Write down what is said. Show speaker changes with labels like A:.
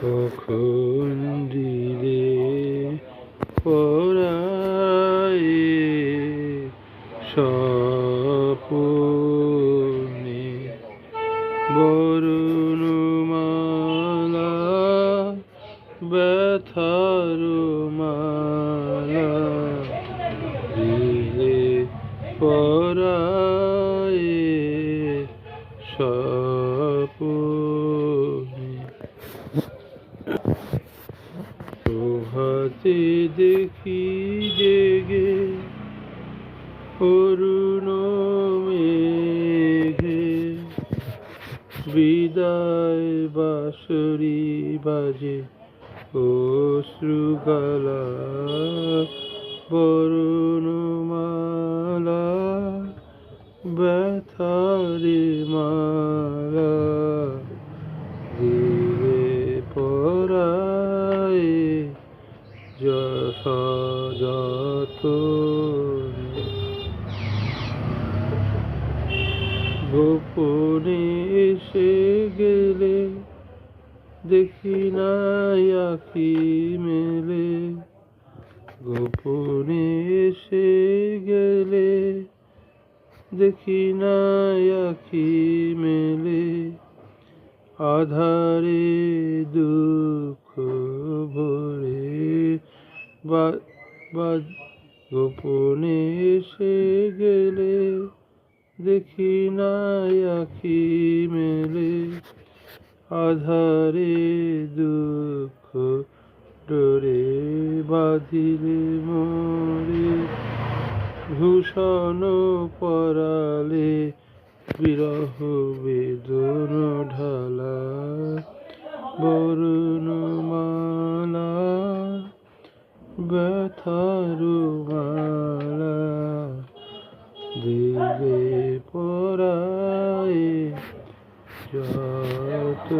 A: কখন দিলে পরায়ে স্বপনে বরণমালা ব্যথার মালা দিলে পরায়ে স্বপনে প্রভাতে দেখি জেগে অরুণ মেঘে বিদায় বাঁশরি বাজে অশ্রুগালা বরণমালা ব্যথারে মালা দিলে পরায়ে যথাযথনে গোপনে এসে গেলে দেখি নাই আঁখি মেলে গোপনে এসে গেলে দেখি নাই আঁখি মেলে আধারে দুঃখ ভরে গোপনে এসে গেলে দেখি নাই আঁখি মেলে আধারে দুঃখ ডোরে বাঁধিলে মোরে ভূষণ পরালে বিরহ বেদন ঢালা বরণমালা ব্যথার মালা দিলে পরায়ে যত